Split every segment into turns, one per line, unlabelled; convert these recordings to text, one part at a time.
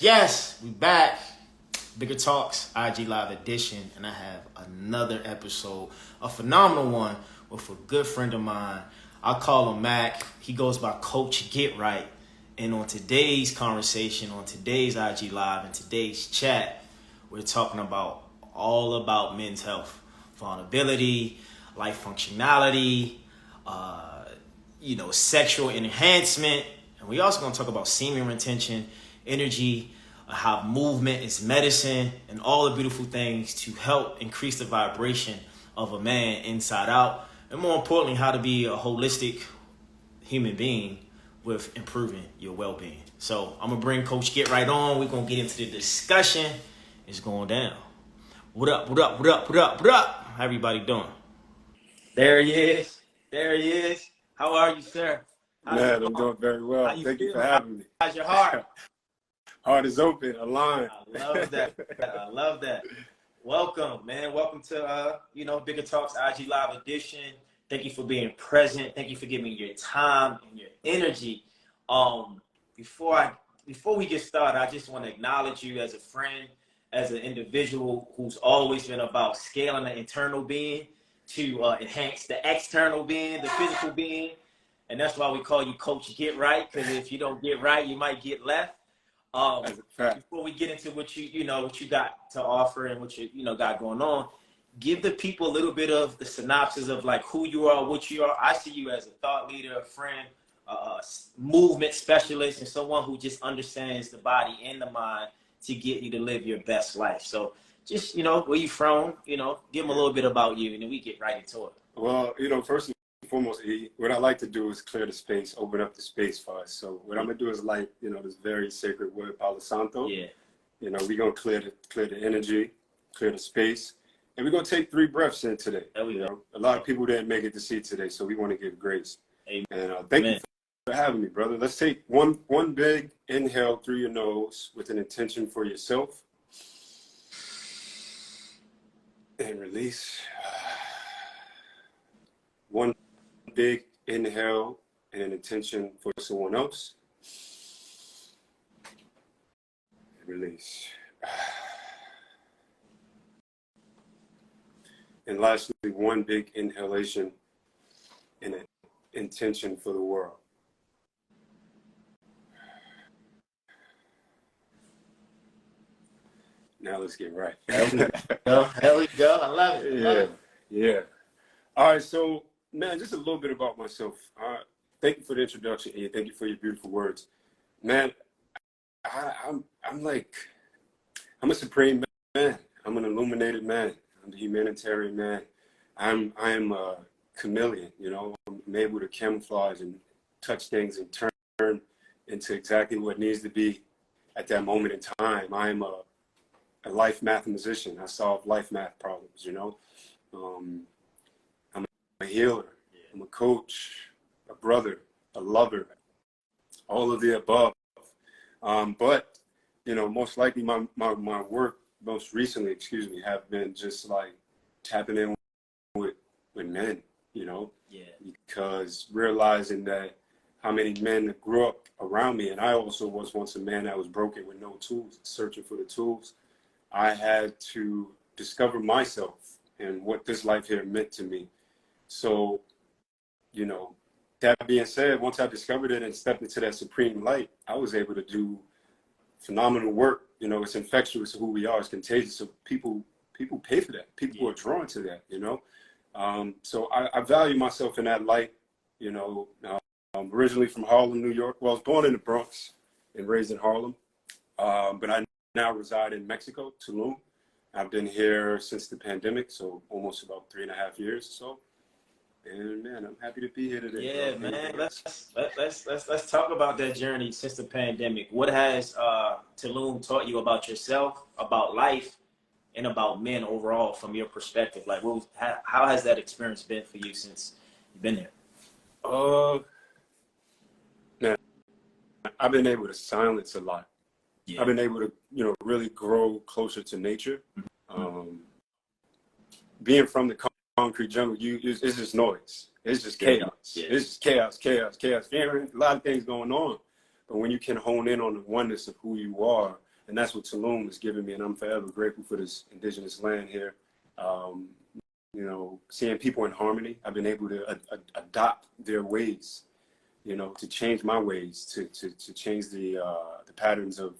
Yes, we back. Bigger Talks, IG Live edition, and I have another episode, a phenomenal one with a good friend of mine. I call him Mac. He goes by Coach GetRight. And on today's conversation, on today's IG Live, and today's chat, we're talking all about men's health, vulnerability, life functionality, sexual enhancement, and we also going to talk about semen retention, energy, how movement is medicine, and all the beautiful things to help increase the vibration of a man inside out, and more importantly, how to be a holistic human being with improving your well-being. So I'm gonna bring Coach GetRight on. We're gonna get into the discussion. It's going down. What up? How everybody doing? There he is. How are you, sir?
Man, I'm doing very well. Thank you for having me.
How's your heart?
Heart is open, aligned.
I love that. Welcome, man. Welcome to Bigger Talks IG Live edition. Thank you for being present. Thank you for giving me your time and your energy. Before we get started, I just want to acknowledge you as a friend, as an individual who's always been about scaling the internal being to enhance the external being, the physical being. And that's why we call you Coach GetRight, because if you don't get right, you might get left. Before we get into what you got to offer and what you got going on, give the people a little bit of the synopsis of like who you are, what you are. I see you as a thought leader, a friend, a movement specialist, and someone who just understands the body and the mind to get you to live your best life. So just, where you from, give them a little bit about you, and then we get right into it.
Well, first and foremost, what I like to do is clear the space, open up the space for us. So what I'm going to do is this very sacred word, Palo Santo.
Yeah.
We're going to clear the energy, clear the space. And we're going to take 3 breaths in today.
There we go.
A lot of people didn't make it to see today, so we want to give grace.
Amen.
And thank you for having me, brother. Let's take one big inhale through your nose with an intention for yourself. And release. One big inhale and an intention for someone else. And release. And lastly, one big inhalation and an intention for the world. Now let's get right.
There we go. I love it.
Yeah. All right, so man, just a little bit about myself. Thank you for the introduction, and thank you for your beautiful words. Man, I'm a supreme man. I'm an illuminated man. I'm a humanitarian man. I am a chameleon. I'm able to camouflage and touch things and turn into exactly what needs to be at that moment in time. I am a life mathematician. I solve life math problems. I'm a healer. I'm a coach, a brother, a lover, all of the above. But most likely my work most recently, have been just like tapping in with men, because realizing that how many men grew up around me, and I also was once a man that was broken with no tools, searching for the tools. I had to discover myself and what this life here meant to me. So, that being said, once I discovered it and stepped into that supreme light, I was able to do phenomenal work. It's infectious who we are. It's contagious. So people pay for that. People are drawn to that, So I value myself in that light. I'm originally from Harlem, New York. Well, I was born in the Bronx and raised in Harlem. But I now reside in Mexico, Tulum. I've been here since the pandemic, so almost about 3.5 years or so. And man, I'm happy to be here today.
Yeah, man. Let's talk about that journey since the pandemic. What has Tulum taught you about yourself, about life, and about men overall from your perspective? Like, how has that experience been for you since you've been there?
Man, I've been able to silence a lot. Yeah. I've been able to, really grow closer to nature. Mm-hmm. Being from the concrete jungle, it's just noise. It's just chaos. Yeah. It's just chaos. A lot of things going on. But when you can hone in on the oneness of who you are, and that's what Tulum has given me, and I'm forever grateful for this indigenous land here. You know, seeing people in harmony, I've been able to adopt their ways, you know, to change my ways, to change the patterns of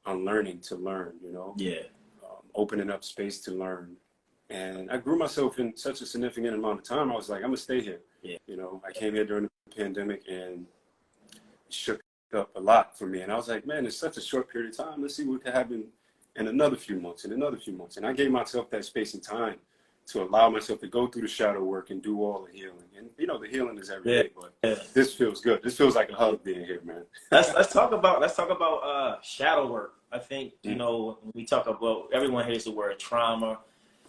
unlearning to learn, you know, opening up space to learn. And I grew myself in such a significant amount of time. I was like, I'm gonna stay here. You know, I came here during the pandemic and it shook up a lot for me. And I was like, man, it's such a short period of time. Let's see what could happen in another few months, in another few months. And I gave myself that space and time to allow myself to go through the shadow work and do all the healing. And you know, the healing is every day, but this feels good. This feels like a hug being here, man.
Let's talk about shadow work. I think, you know, when we talk about, everyone hears the word trauma,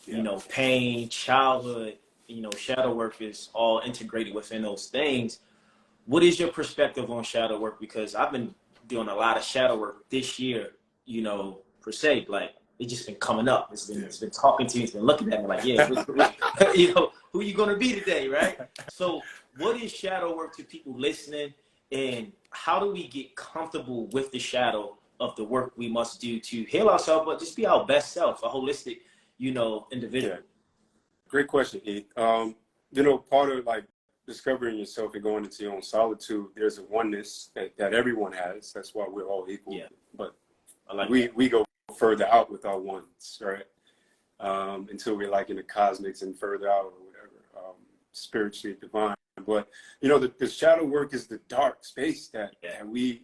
you know, pain, childhood, you know, shadow work is all integrated within those things. What is your perspective on shadow work? Because I've been doing a lot of shadow work this year, you know, per se, like it's just been coming up. It's been talking to me, it's been looking at me like, you know, who you going to be today, right? So what is shadow work to people listening, and how do we get comfortable with the shadow of the work we must do to heal ourselves, but just be our best self, a holistic, you know, individual?
Great question, E. You know, part of like discovering yourself and going into your own solitude, there's a oneness that everyone has. That's why we're all equal. But like we go further out with our ones, right? Until we're like in the cosmics and further out or whatever, spiritually divine. But you know, the shadow work is the dark space that we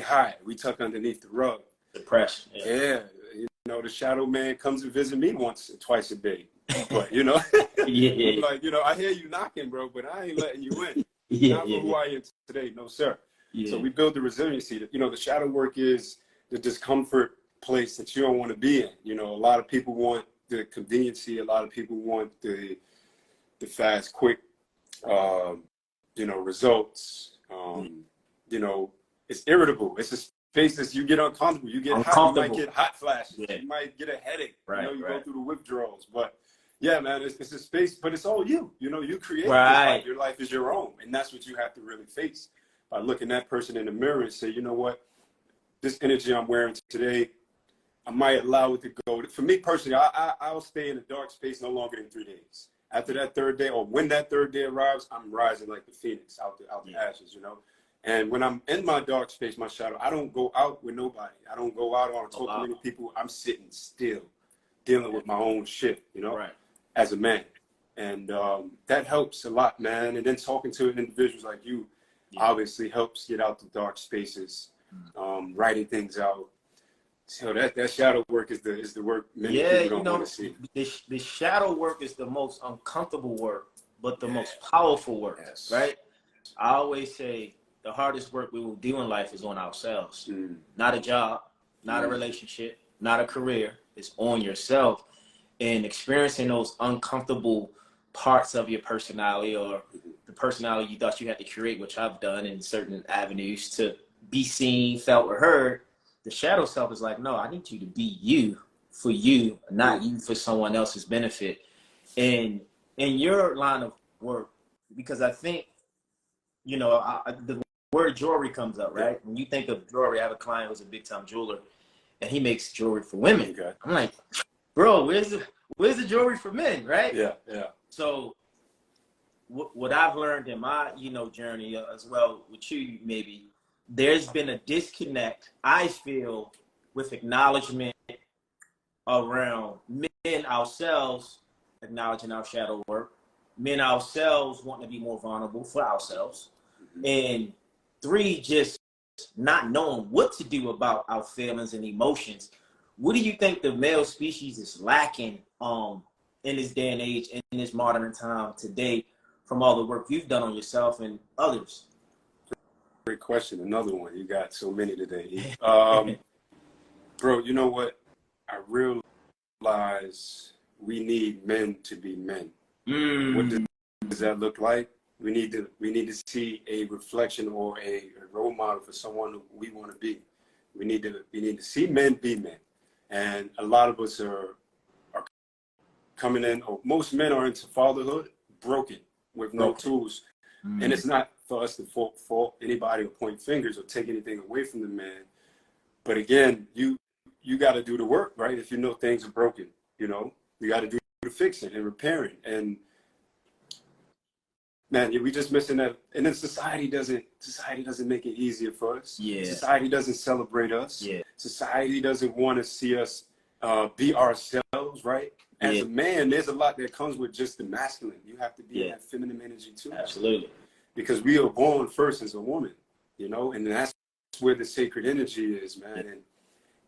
hide, we tuck underneath the rug.
Depression.
You know, the shadow man comes and visit me once or twice a day. But you know, like, you know, I hear you knocking, bro, but I ain't letting you in. Not for who I am today, no sir. So we build the resiliency. That, you know, the shadow work is the discomfort place that you don't want to be in. You know, a lot of people want the conveniency. A lot of people want the fast, quick, you know, results. You know, it's irritable. It's a space that you get uncomfortable. You get hot. You might get hot flashes. You might get a headache. You know, you go through the withdrawals, but yeah, man, it's a space, but it's all you. You know, you create this life. Your life is your own. And that's what you have to really face by looking that person in the mirror and say, you know what, this energy I'm wearing today, I might allow it to go. For me personally, I'll stay in a dark space no longer than 3 days. After that third day, or when that third day arrives, I'm rising like the phoenix out the ashes, you know. And when I'm in my dark space, my shadow, I don't go out with nobody. I don't go out or talk to many people. I'm sitting still, dealing with my own shit, you know. As a man, and that helps a lot, man. And then talking to individuals like you obviously helps get out the dark spaces, writing things out. So that shadow work is the work many people don't want to see.
The shadow work is the most uncomfortable work, but the most powerful work, right? I always say the hardest work we will do in life is on ourselves. Not a job, not a relationship, not a career. It's on yourself. And experiencing those uncomfortable parts of your personality, or the personality you thought you had to create, which I've done in certain avenues to be seen, felt, or heard. The shadow self is like, no, I need you to be you for you, not you for someone else's benefit. And in your line of work, because I think, you know, the word jewelry comes up, right? When you think of jewelry, I have a client who's a big time jeweler, and he makes jewelry for women. I'm like, bro, where's the jewelry for men, right? So what I've learned in my, you know, journey as well with you, maybe there's been a disconnect, I feel, with acknowledgement around men ourselves acknowledging our shadow work, men ourselves wanting to be more vulnerable for ourselves, and 3, just not knowing what to do about our feelings and emotions. What do you think the male species is lacking in this day and age, in this modern time today, from all the work you've done on yourself and others?
Great question. Another one. You got so many today. Bro, you know what? I realize we need men to be men. What does that look like? We need to see a reflection or a role model for someone who we want to be. We need to see men be men. And a lot of us are coming in, or most men are into fatherhood broken with no tools. And it's not for us to fault anybody or point fingers or take anything away from the man. But again, you got to do the work, right? If you know things are broken, you got to do the fixing and repairing. And man, we just missing that. And then society doesn't make it easier for us.
Yeah.
Society doesn't celebrate us.
Yeah.
Society doesn't want to see us be ourselves, right? As a man, there's a lot that comes with just the masculine. You have to be in that feminine energy too.
Absolutely.
Because we are born first as a woman, and that's where the sacred energy is, man. And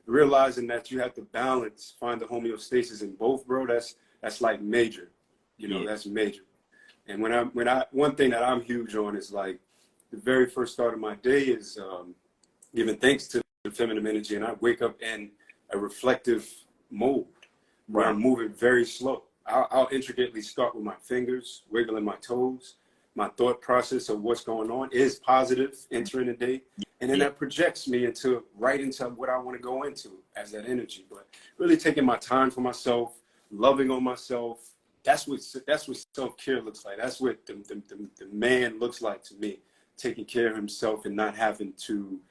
realizing that you have to balance, find the homeostasis in both, bro, that's like major. That's major. And one thing that I'm huge on is like the very first start of my day is giving thanks to the feminine energy, and I wake up in a reflective mode where I'm moving very slow. I'll intricately start with my fingers, wiggling my toes. My thought process of what's going on is positive entering the day. And then that projects me into what I want to go into as that energy. But really taking my time for myself, loving on myself, that's what self-care looks like. That's what the man looks like to me, taking care of himself and not having to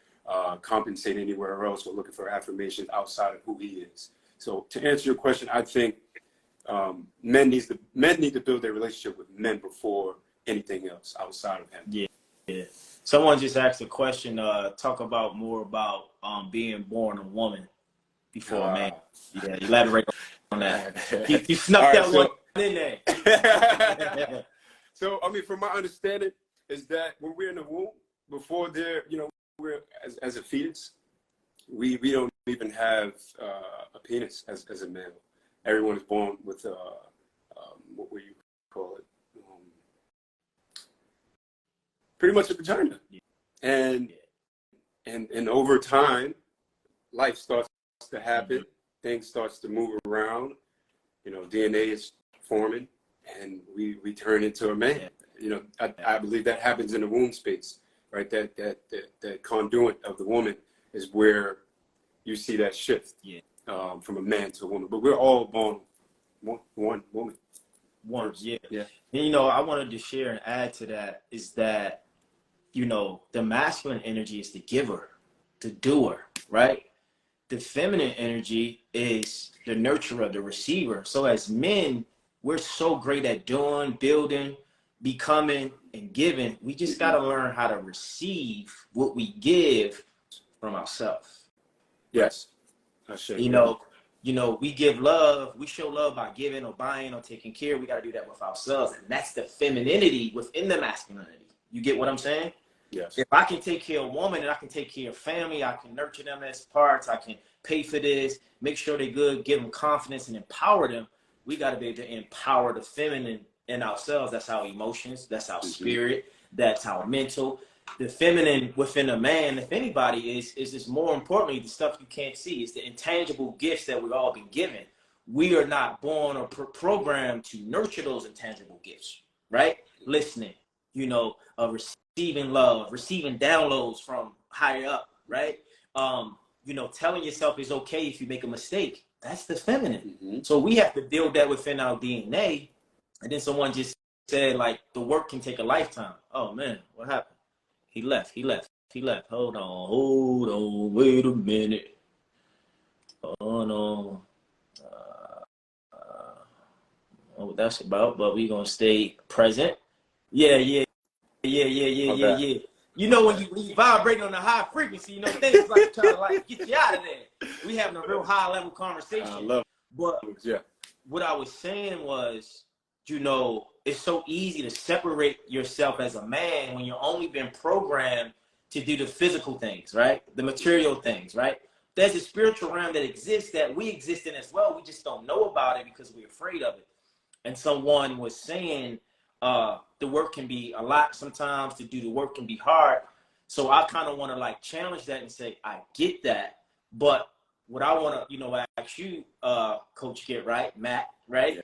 compensate anywhere else or looking for affirmations outside of who he is. So to answer your question, I think men need to build their relationship with men before anything else outside of him.
Yeah. Someone just asked a question, talk about more about being born a woman before a man. Yeah, elaborate on that. You snuck that one in there.
So, I mean, from my understanding is that when we're in the womb, before we're as a fetus, we don't even have a penis as a male. Everyone is born with what would you call it? Pretty much a vagina. And over time, life starts to happen. Things starts to move around. DNA is forming, and we turn into a man. I believe that happens in the womb space, right? That conduit of the woman is where you see that shift from a man to a woman. But we're all born one woman.
Yeah. And, I wanted to share and add to that is that, the masculine energy is the giver, the doer, right? The feminine energy is the nurturer, the receiver. So as men, we're so great at doing, building, becoming, and giving. We just got to learn how to receive what we give from ourselves.
Yes.
We give love. We show love by giving or buying or taking care. We got to do that with ourselves. And that's the femininity within the masculinity. You get what I'm saying?
Yes.
If I can take care of a woman and I can take care of family, I can nurture them as parts. I can pay for this, make sure they're good, give them confidence and empower them. We got to be able to empower the feminine in ourselves. That's our emotions. That's our spirit. That's our mental. The feminine within a man, if anybody, is just more importantly, the stuff you can't see. It's the intangible gifts that we've all been given. We are not born or programmed to nurture those intangible gifts, right? Listening, receiving love, receiving downloads from higher up, right? Telling yourself it's okay if you make a mistake. That's the feminine. So we have to build that within our DNA. And then someone just said, like, the work can take a lifetime. Oh, man, what happened? He left. Hold on. Wait a minute. Hold on. What that's about, but we're going to stay present. Yeah. When you vibrate on a high frequency, things like trying to get you out of there. We having a real high level conversation. I love it. But what I was saying was, it's so easy to separate yourself as a man when you've only been programmed to do the physical things, right? The material things, right? There's a spiritual realm that exists that we exist in as well. We just don't know about it because we're afraid of it. And someone was saying, the work can be a lot sometimes. To do the work can be hard. So I kind of want to challenge that and say, I get that. But what I want to, ask you, Coach GetRight, Matt, right? Yeah.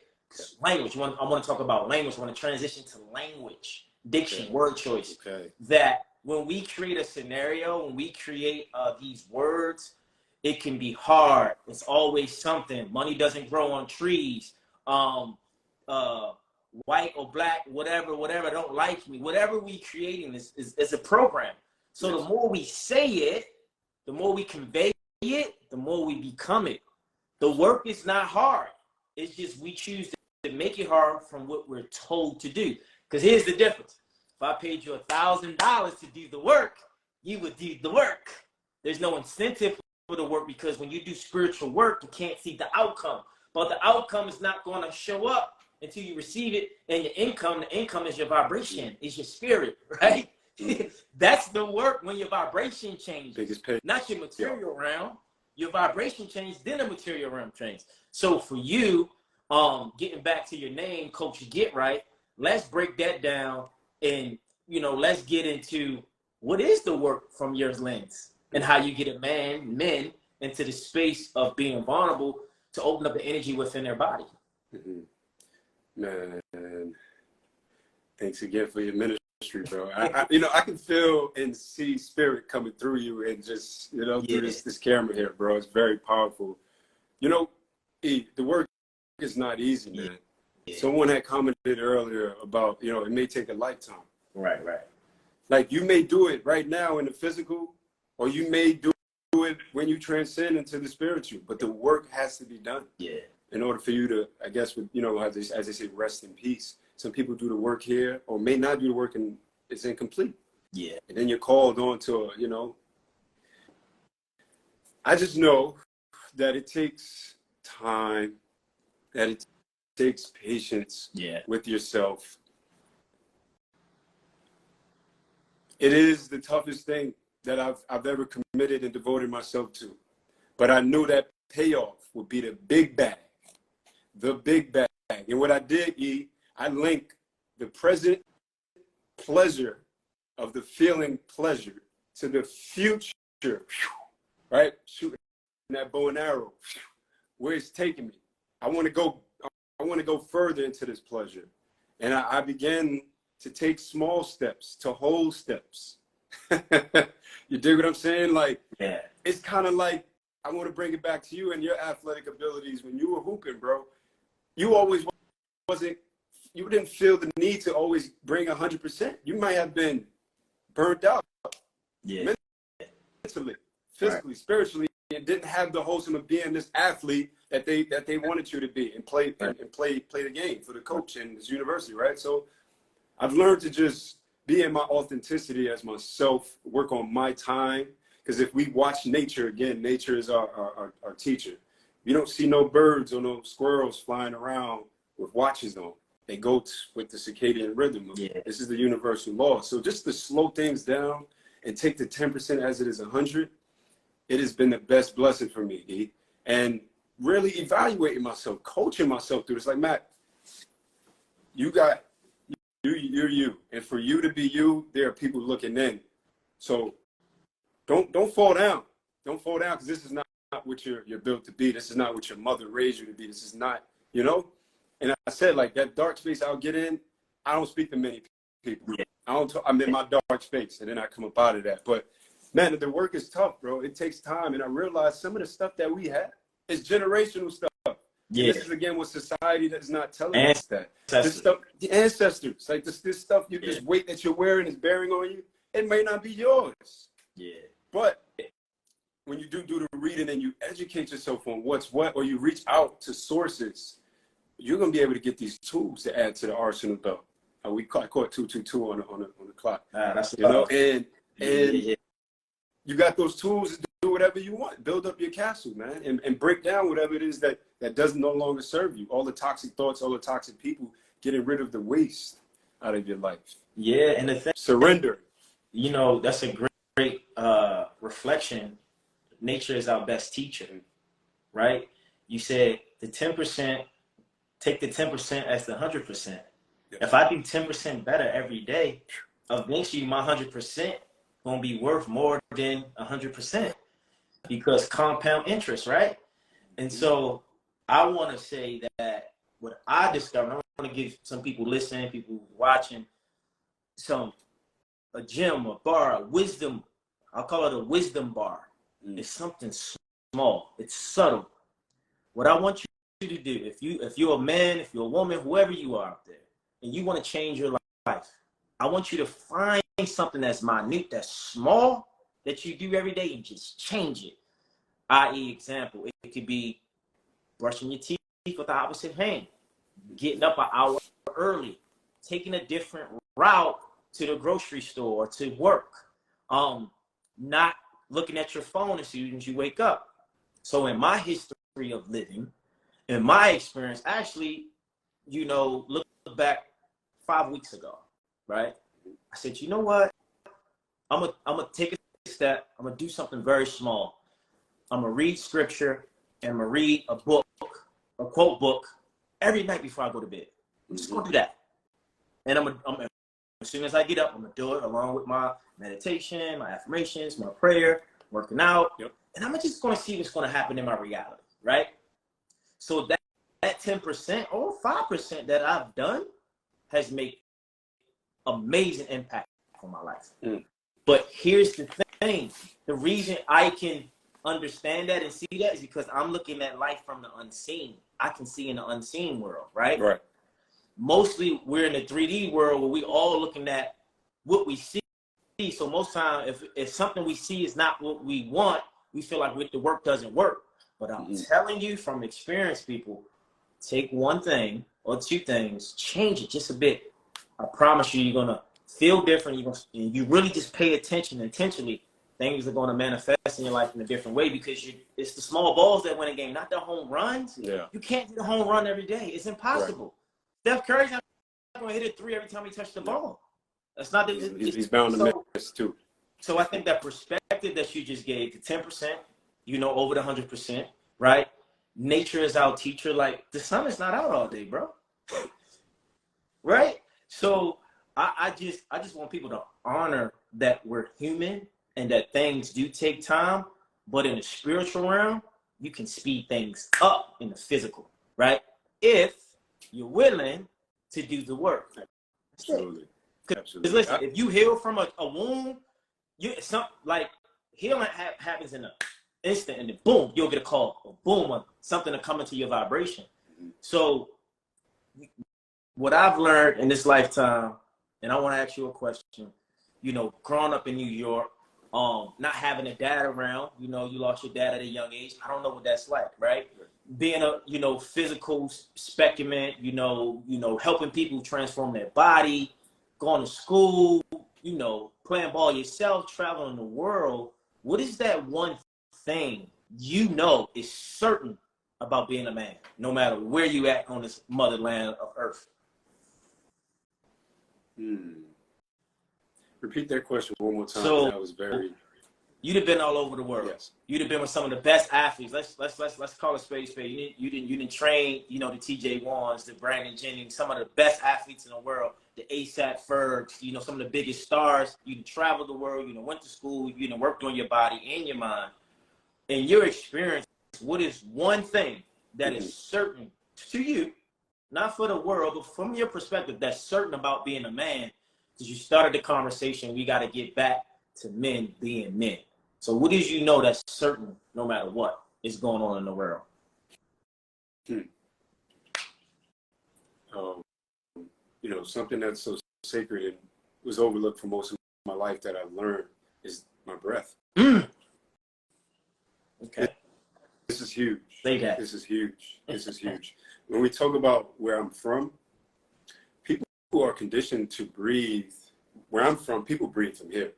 Language. I want to talk about language. I want to transition to language, diction, word choice. That when we create a scenario, when we create these words, it can be hard. It's always something. Money doesn't grow on trees. white or black, whatever, don't like me. Whatever we creating is a program. So
Yes.
the more we say it, the more we convey it, the more we become it. The work is not hard. It's just we choose to make it hard from what we're told to do. Because here's the difference. If I paid you $1,000 to do the work, you would do the work. There's no incentive for the work because when you do spiritual work, you can't see the outcome. But the outcome is not going to show up until you receive it. And the income is your vibration, is your spirit, right? That's the work when your vibration changes. Not your material realm. Your vibration changes, then the material realm changes. So for you, getting back to your name, Coach GetRight, let's break that down and, let's get into what is the work from your lens and how you get men into the space of being vulnerable to open up the energy within their body.
Mm-hmm. Man, thanks again for your ministry, bro. I can feel and see spirit coming through you and just, through this camera here, bro. It's very powerful. The work is not easy, man. Yeah. Someone had commented earlier about, it may take a lifetime.
Right.
Like you may do it right now in the physical, or you may do it when you transcend into the spiritual, but the work has to be done.
Yeah.
In order for you to, I guess, as they say, rest in peace. Some people do the work here or may not do the work and it's incomplete.
Yeah.
And then you're called on to, I just know that it takes time, that it takes patience with yourself. It is the toughest thing that I've ever committed and devoted myself to. But I knew that payoff would be the big bag. The big bag. And what I did, I linked the present pleasure of the feeling pleasure to the future, right? Shooting that bow and arrow, where it's taking me. I want to go further into this pleasure. And I began to take small steps, to whole steps. You dig what I'm saying? Like, it's kind of like, I want to bring it back to you and your athletic abilities. When you were hooping, bro, you always you didn't feel the need to always bring 100%. You might have been burnt out.
Yeah.
Mentally, physically, spiritually, and didn't have the wholesome of being this athlete that they wanted you to be and play the game for the coach and this university, right? So I've learned to just be in my authenticity as myself, work on my time. Because if we watch nature, again, nature is our teacher. You don't see no birds or no squirrels flying around with watches on. They go with the circadian rhythm. This is the universal law. So just to slow things down and take the 10% as it is 100, it has been the best blessing for me, D. And really evaluating myself, coaching myself through this. Like, Matt, you're you. And for you to be you, there are people looking in. So don't fall down. Don't fall down, because this is not what you're built to be. This is not what your mother raised you to be. This is not, And I said, like, that dark space I'll get in, I don't speak to many people. I'm in my dark space, and then I come up out of that. But, man, the work is tough, bro. It takes time. And I realized some of the stuff that we have is generational stuff. Yeah. And this is, again, what society is not telling us that. This stuff, the ancestors, like this stuff, this weight that you're wearing is bearing on you, it may not be yours. Yeah. But when you do the reading and you educate yourself on what's what, or you reach out to sources, you're gonna be able to get these tools to add to the arsenal belt. I caught 222 on the clock.
That's
and you got those tools to do whatever you want. Build up your castle, man, and break down whatever it is that doesn't no longer serve you. All the toxic thoughts, all the toxic people, getting rid of the waste out of your life.
Yeah, and the thing,
surrender.
That's a great reflection. Nature is our best teacher, right? You said the 10%, take the 10% as the 100%. If I do 10% better every day, eventually my 100% gonna be worth more than 100% because compound interest, right? And so I want to say that what I discovered, I want to give some people listening, people watching, a gem, a bar, a wisdom. I'll call it a wisdom bar. It's something small. It's subtle. What I want you to do, if you're a man, if you're a woman, whoever you are out there, and you want to change your life, I want you to find something that's minute, that's small, that you do every day and just change it. I.e., example, it could be brushing your teeth with the opposite hand, getting up an hour early, taking a different route to the grocery store or to work, not looking at your phone as soon as you wake up. So in my history of living, in my experience, actually, look back 5 weeks ago, right? I said, you know what? I'm gonna take a step. I'm gonna do something very small. I'm gonna read scripture and I'm gonna read a book, a quote book, every night before I go to bed. I'm just gonna do that. And as soon as I get up, I'm gonna do it along with my meditation, my affirmations, my prayer, working out.
Yep.
And I'm just gonna see what's gonna happen in my reality, right? So that 10% or 5% that I've done has made amazing impact on my life. But here's the thing. The reason I can understand that and see that is because I'm looking at life from the unseen. I can see in the unseen world, right?
Right.
Mostly we're in the 3D world where we all looking at what we see. So most time, if something we see is not what we want, we feel like the work doesn't work. But I'm telling you from experience, people, take one thing or two things, change it just a bit. I promise you, you're gonna feel different. You really just pay attention intentionally. Things are going to manifest in your life in a different way because it's the small balls that win a game, not the home runs.
Yeah.
You can't do the home run every day. It's impossible. Right. Steph Curry's not going to hit a 3 every time he touches the ball. That's not the.
He's bound to miss too.
So I think that perspective that you just gave, the 10%, over the 100%, right? Nature is our teacher. Like the sun is not out all day, bro. Right? So I just want people to honor that we're human and that things do take time, but in the spiritual realm, you can speed things up in the physical, right? If you're willing to do the work.
Absolutely.
Because listen, if you heal from a wound, healing happens in an instant, and then boom, you'll get a call, or boom, something to come into your vibration. So what I've learned in this lifetime, and I want to ask you a question, growing up in New York, not having a dad around, you lost your dad at a young age. I don't know what that's like, right? Being a, physical speculum, helping people transform their body, going to school, playing ball yourself, traveling the world. What is that one thing is certain about being a man, no matter where you at on this motherland of earth?
Repeat that question one more time.
So
that was very.
You'd have been all over the world. Yes. You'd have been with some of the best athletes. Let's call it spade. You didn't train, the TJ Warrens, the Brandon Jennings, some of the best athletes in the world, the ASAP Fergs, some of the biggest stars. You traveled the world. Went to school. Worked on your body and your mind. In your experience, what is one thing that is certain to you, not for the world, but from your perspective, that's certain about being a man? Because you started the conversation, we got to get back to men being men. So what is that's certain no matter what is going on in the world?
Something that's so sacred and was overlooked for most of my life that I've learned is my breath.
Okay.
This is huge.
Say that.
This is huge. This is huge. When we talk about where I'm from, people who are conditioned to breathe, where I'm from, people breathe from here.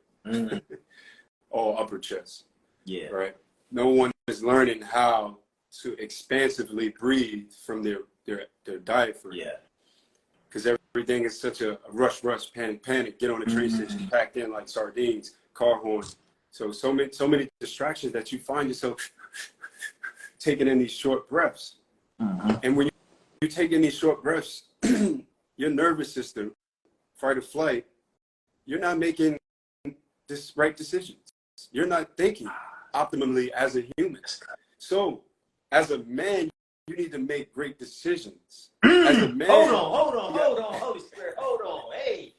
All upper chest.
Yeah.
Right. No one is learning how to expansively breathe from their diaphragm. Yeah. Because everything is such a rush, panic. Get on the train station, packed in like sardines, car horns. So many distractions that you find yourself taking in these short breaths. And when you take in these short breaths, your nervous system, fight or flight, you're not making this right decisions. You're not thinking optimally as a human. So as a man, you need to make great decisions. As a man,
hold on, Holy Spirit, hold on. Hey,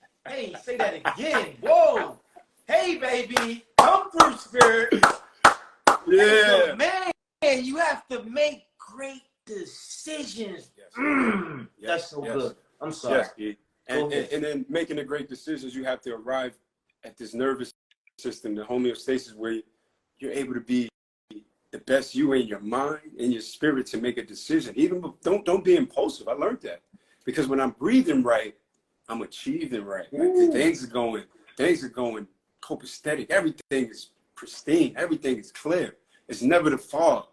say that again. Whoa. Hey, baby, come through, Spirit.
Yeah.
As a man, you have to make great decisions.
Yes.
That's so good. I'm sorry.
Yes. And then making the great decisions, you have to arrive at this nervous system, the homeostasis, where you're able to be the best you in your mind and your spirit to make a decision. Even don't be impulsive. I learned that because when I'm breathing right, I'm achieving right. Like, things are going copacetic. Everything is pristine. Everything is clear. It's never the fog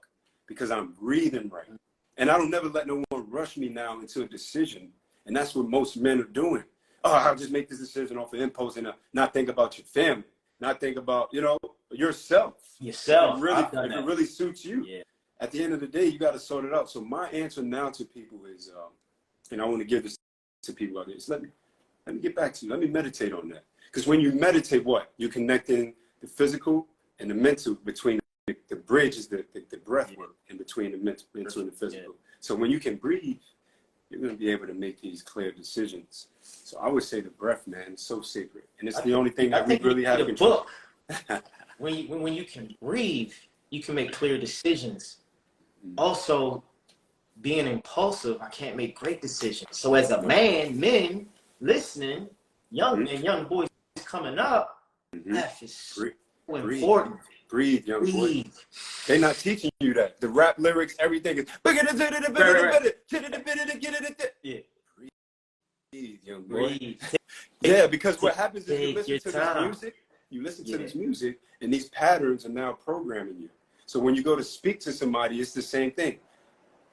because I'm breathing right. And I don't never let no one rush me now into a decision. And that's what most men are doing. Oh, I'll just make this decision off of impulse and not think about your family, not think about, yourself.
Yourself.
If it really suits you.
Yeah.
At the end of the day, you got to sort it out. So my answer now to people is, and I want to give this to people out there, is let me get back to you. Let me meditate on that. Because when you meditate, what? You're connecting the physical and the mental between the bridge is the breath work in between the mental and the physical. So when you can breathe, you're going to be able to make these clear decisions. So I would say the breath, man, is so sacred. And it's the only thing that we really have control.
When you can breathe, you can make clear decisions. Also, being impulsive, I can't make great decisions. So as a man, men listening, young boys coming up, that is so important.
Breathe, young boy. They're not teaching you that. The rap lyrics, everything is. Yeah. Breathe, young boy. Yeah, because what happens is you listen to this music, and these patterns are now programming you. So when you go to speak to somebody, it's the same thing.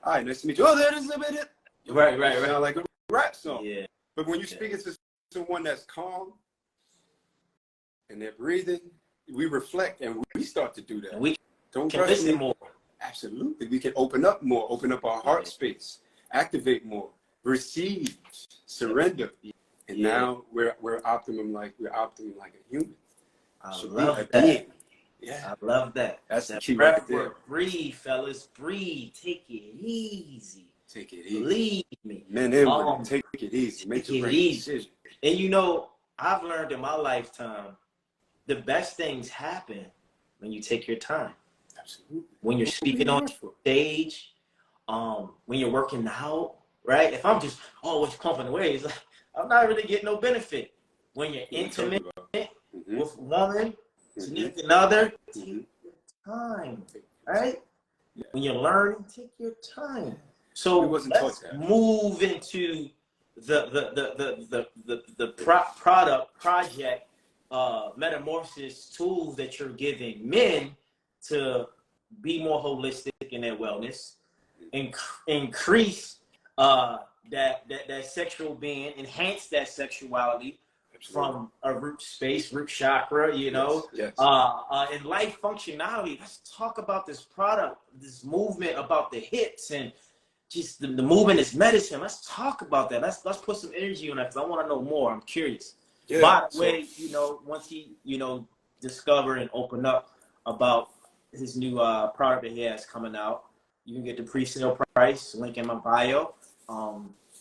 All right, nice to meet you. Oh, that is a minute.
Right.
Sound like a rap song.
Yeah.
But when you're speaking to someone that's calm and they're breathing, we reflect and we start to do that.
We
don't
can listen more.
Absolutely. We can open up more, open up our heart space, activate more, receive, surrender. And now we're optimum like a human.
I love that. Yeah. I love that.
That's the key right there.
Breathe, fellas. Breathe. Take it easy.
Take it easy.
Believe me.
Men and women, take it easy. Make the right decision.
And I've learned in my lifetime, the best things happen when you take your time.
Absolutely.
When you're speaking on stage, when you're working out, right? If I'm just always pumping away, it's like, I'm not really getting no benefit. When you're intimate with woman, significant other, take your time, right? Yeah. When you're learning, take your time. So let's move into the project metamorphosis tools that you're giving men to be more holistic in their wellness, increase that sexual being, enhance that sexuality. Absolutely. From a root chakra,
Yes.
And life functionality. Let's talk about this product, this movement about the hips and just the movement is medicine. Let's talk about that. Let's put some energy on that because I want to know more. I'm curious. Yeah, by the way, once he, discover and open up about his new product that he has coming out, you can get the pre-sale price, link in my bio.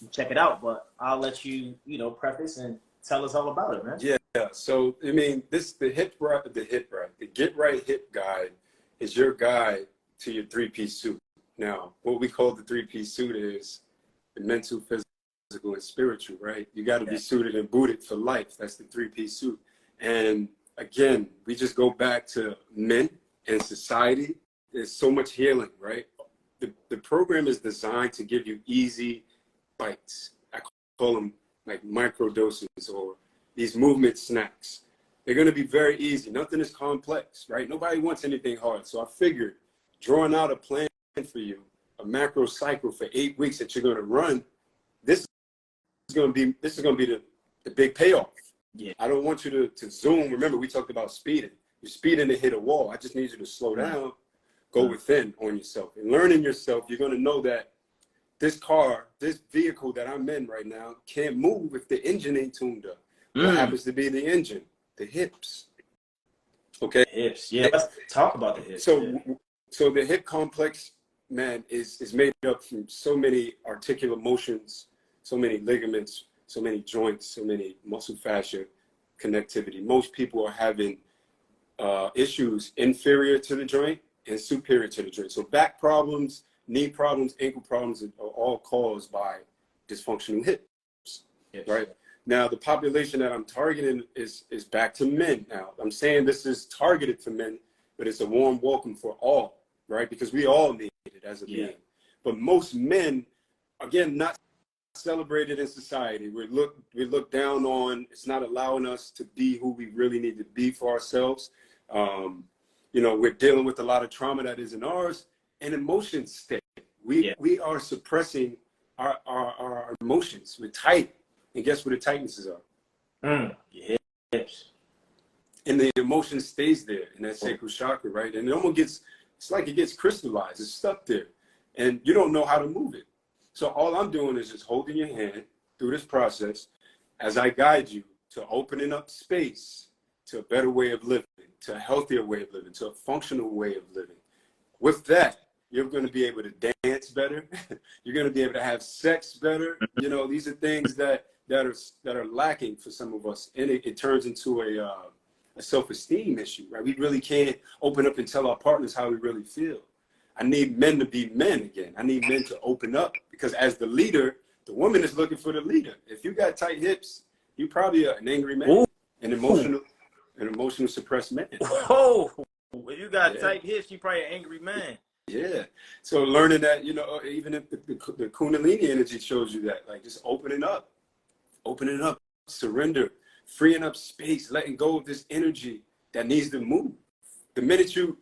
Check it out. But I'll let you, preface and tell us all about it, man.
Yeah. So the GetRight Hip Guide is your guide to your three-piece suit. Now, what we call the three-piece suit is the mental, physical, and spiritual, right? You got to be suited and booted for life. That's the three-piece suit. And again, we just go back to men and society. There's so much healing, right? The program is designed to give you easy bites. I call them like micro doses or these movement snacks. They're going to be very easy. Nothing is complex, right? Nobody wants anything hard. So I figured drawing out a plan for you, a macro cycle for 8 weeks that you're going to run, this is going to be the big payoff. Yeah. I don't want you to zoom. Remember, we talked about speeding. You're speeding to hit a wall. I just need you to slow down, go within on yourself. And learning yourself, you're going to know that this vehicle that I'm in right now can't move if the engine ain't tuned up. What happens to be the engine? The hips. Okay?
Hips. Yeah, let's talk about the hips.
So the hip complex, man, is made up from so many articular motions, so many ligaments, so many joints, so many muscle fascia connectivity. Most people are having issues inferior to the joint and superior to the joint. So back problems, knee problems, ankle problems are all caused by dysfunctional hips, right? Now, the population that I'm targeting is back to men. Now, I'm saying this is targeted to men, but it's a warm welcome for all, right? Because we all need it as a being. But most men, again, not celebrated in society. We look down on. It's not allowing us to be who we really need to be for ourselves. You know, we're dealing with a lot of trauma that isn't ours, and emotions stay. We are suppressing our emotions. We're tight, and guess what the tightnesses are?
Yes.
And the emotion stays there in that sacral chakra, right? And it almost gets, it's like it gets crystallized. It's stuck there, and you don't know how to move it. So all I'm doing is just holding your hand through this process as I guide you to opening up space to a better way of living, to a healthier way of living, to a functional way of living. With that, you're going to be able to dance better. You're going to be able to have sex better. You know, these are things that are lacking for some of us, and it turns into a self-esteem issue, right? We really can't open up and tell our partners how we really feel. I need men to be men again. I need men to open up, because as the leader, the woman is looking for the leader. If you got tight hips, you probably are an angry man,
Ooh.
an emotional suppressed man.
Whoa! When you got tight hips, you probably an angry man.
Yeah. So learning that, you know, even if the Kundalini energy shows you that, like just opening up, surrender, freeing up space, letting go of this energy that needs to move. The minute you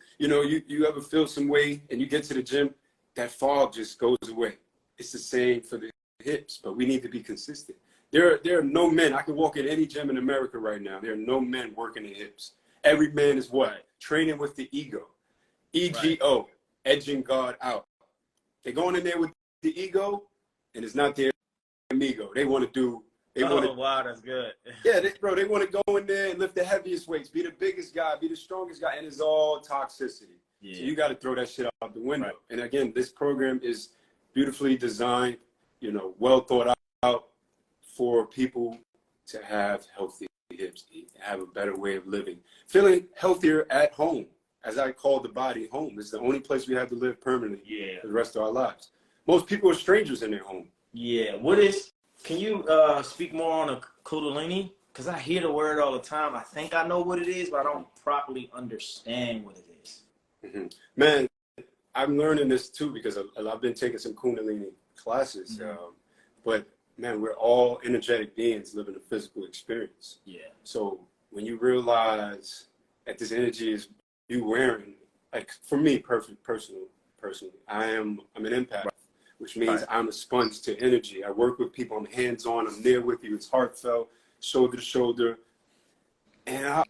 ever feel some way and you get to the gym, that fog just goes away. It's the same for the hips, but we need to be consistent. There are no men. I can walk in any gym in America right now. There are no men working the hips. Every man is what? Training with the ego. EGO, edging God out. They're going in there with the ego, and it's not their amigo. They want to do.
Wow, that's good.
Yeah, they want to go in there and lift the heaviest weights, be the biggest guy, be the strongest guy, and it's all toxicity. Yeah. So you got to throw that shit out the window. Right. And again, this program is beautifully designed, you know, well thought out for people to have healthy hips, have a better way of living, feeling healthier at home. As I call the body home. It's the only place we have to live permanently for the rest of our lives. Most people are strangers in their home.
Yeah. Can you speak more on a Kundalini? Because I hear the word all the time. I think I know what it is, but I don't properly understand what it is.
Mm-hmm. Man, I'm learning this too, because I've been taking some Kundalini classes. Mm-hmm. But man, we're all energetic beings living a physical experience. Yeah. So when you realize that this energy is you wearing, like for me, personally, I'm an empath, which means I'm a sponge to energy. I work with people. I'm hands-on. I'm there with you. It's heartfelt, shoulder to shoulder. And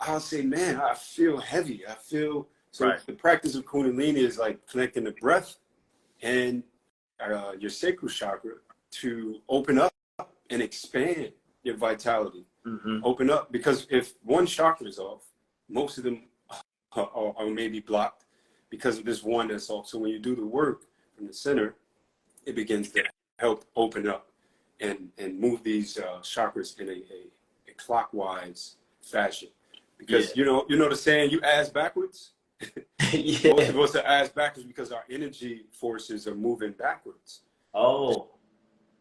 I'll say, man, I feel heavy. The practice of Kundalini is like connecting the breath and your sacral chakra to open up and expand your vitality. Mm-hmm. Open up, because if one chakra is off, most of them are maybe blocked because of this one that's off. So when you do the work from the center, it begins to help open up and move these chakras in a clockwise fashion. Because you know the saying, you ass backwards. Most of us are ass backwards because our energy forces are moving backwards. Oh,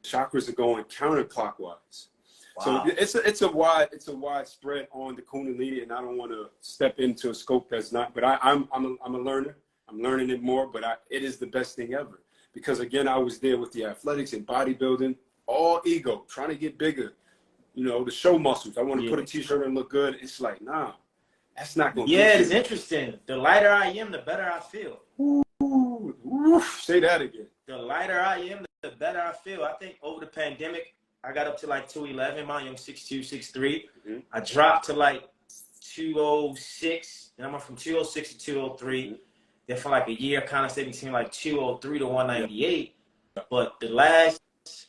chakras are going counterclockwise. Wow. So it's a wide spread on the Kundalini, and I don't want to step into a scope that's not. But I'm a learner. I'm learning it more, but it is the best thing ever, because again, I was there with the athletics and bodybuilding, all ego, trying to get bigger. You know, the show muscles. I want to put a t-shirt and look good. It's like, nah, that's not going to.
Yeah, it's interesting. The lighter I am, the better I feel.
Ooh, say that again.
The lighter I am, the better I feel. I think over the pandemic, I got up to like 211. I'm 6'2", 6'3". Mm-hmm. I dropped to like 206. Then I went from 206 to 203. Mm-hmm. Then for like a year, kind of stayed between like 203 to 198. Yeah. But the last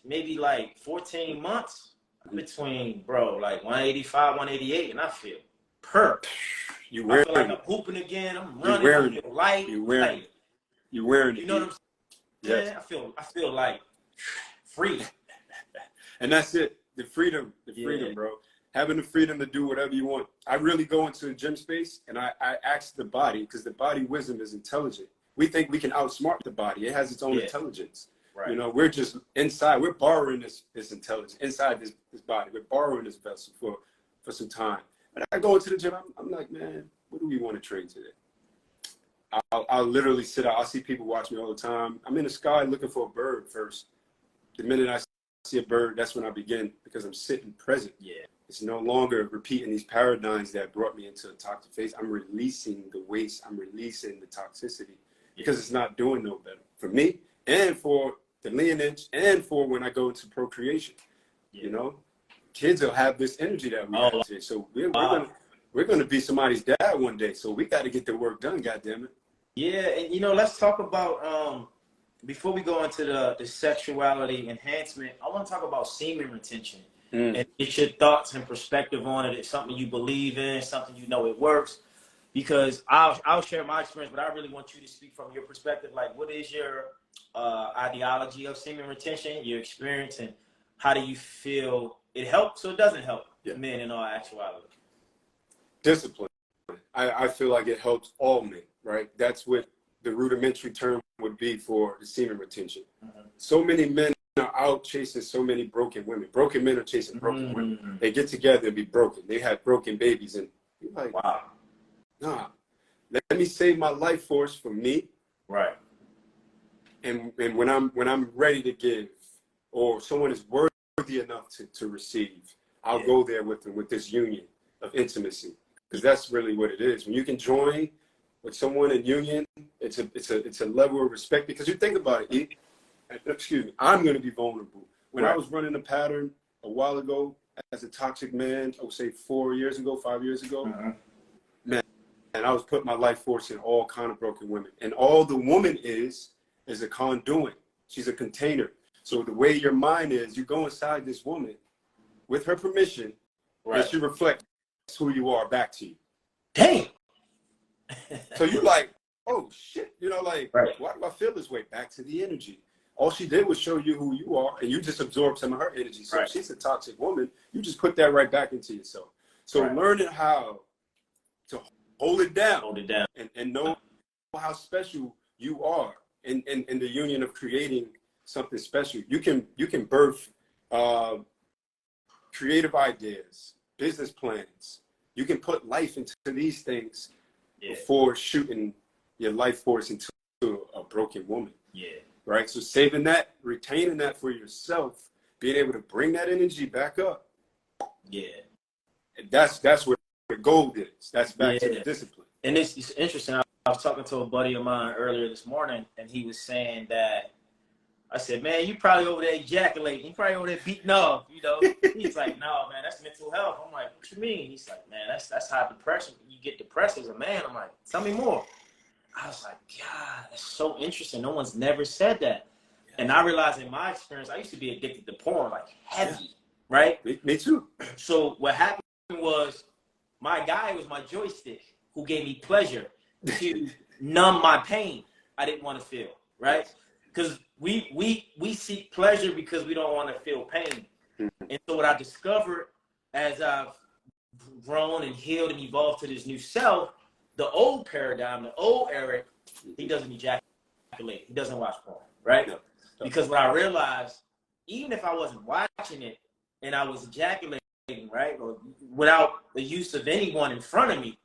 maybe like 14 months, between, like 185, 188, and I feel perfect. I feel like I'm hooping again. I'm running. I feel light.
You're wearing it. You're wearing it.
You know what I'm saying? Yes. I feel like free.
And that's it. The freedom, bro. Having the freedom to do whatever you want. I really go into the gym space and I ask the body, because the body wisdom is intelligent. We think we can outsmart the body. It has its own intelligence.
Right.
You know, we're just inside. We're borrowing this intelligence inside this body. We're borrowing this vessel for some time. And I go into the gym. I'm like, man, what do we want to train today? I'll literally sit out. I'll see people watch me all the time. I'm in the sky looking for a bird first. The minute I see a bird, that's when I begin, because I'm sitting present.
Yeah.
It's no longer repeating these paradigms that brought me into a toxic phase. I'm releasing the waste. I'm releasing the toxicity, because it's not doing no better for me and for the lineage and for when I go into procreation. You know, kids will have this energy that we have today. So we're gonna be somebody's dad one day. So we got to get the work done. God damn it.
Yeah, and you know, let's talk about before we go into the sexuality enhancement. I want to talk about semen retention and get your thoughts and perspective on it. It's something you believe in, something you know it works. Because I'll share my experience, but I really want you to speak from your perspective. Like, what is your ideology of semen retention, your experience, and how do you feel it helps or it doesn't help men in all actuality?
Discipline. I feel like it helps all men, right? That's what the rudimentary term would be for the semen retention. So many men are out chasing so many broken women. Broken men are chasing broken women. They get together and be broken. They have broken babies, and you're like,
wow.
Nah, let me save my life force for me.
Right.
And when I'm ready to give, or someone is worthy enough to receive, I'll go there with them, with this union of intimacy. Because that's really what it is. When you can join with someone in union, it's a level of respect. Because you think about it, excuse me, I'm going to be vulnerable. When I was running a pattern a while ago as a toxic man, I would say 5 years ago, man, and I was putting my life force in all kind of broken women. And all the woman is a conduit. She's a container. So the way your mind is, you go inside this woman with her permission, and she reflects who you are back to you.
Dang.
So you're like, oh shit, you know, like, why do I feel this way? Back to the energy. All she did was show you who you are, and you just absorbed some of her energy. So if she's a toxic woman, you just put that right back into yourself. So learning how to hold it down, and know how special you are in the union of creating something special. You can birth creative ideas, business plans. You can put life into these things before shooting your life force into a broken woman. Right? So saving that, retaining that for yourself, being able to bring that energy back up. That's what the gold is. That's back to the discipline.
And it's interesting. I was talking to a buddy of mine earlier this morning, and he was saying that, I said, man, you probably over there ejaculating. You probably over there beating off, you know. He's like, no, man, that's mental health. I'm like, what you mean? He's like, man, that's how depression, you get depressed as a man. I'm like, tell me more. I was like, God, that's so interesting. No one's never said that. And I realized in my experience, I used to be addicted to porn, like heavy, right?
Me too.
So what happened was, my guy was my joystick who gave me pleasure to numb my pain I didn't want to feel, right? Because we seek pleasure because we don't want to feel pain. And so what I discovered as I've grown and healed and evolved to this new self, the old paradigm, the old Eric, he doesn't ejaculate. He doesn't watch porn, right? Because what I realized, even if I wasn't watching it and I was ejaculating, right, or without the use of anyone in front of me,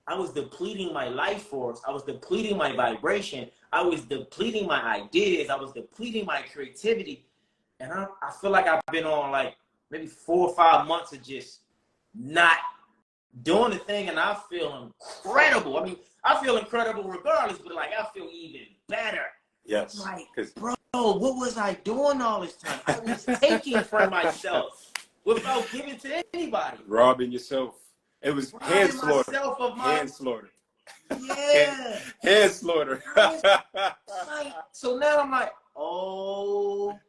I was depleting my life force. I was depleting my vibration. I was depleting my ideas. I was depleting my creativity. And I feel like I've been on like maybe 4 or 5 months of just not doing the thing, and I feel incredible. I mean, I feel incredible regardless, but like I feel even better.
Yes.
Like, bro, what was I doing all this time? I was taking from myself without giving to anybody.
Robbing yourself. It was hand slaughter. Hand slaughter.
Yeah.
Hand slaughter.
So now I'm like, oh,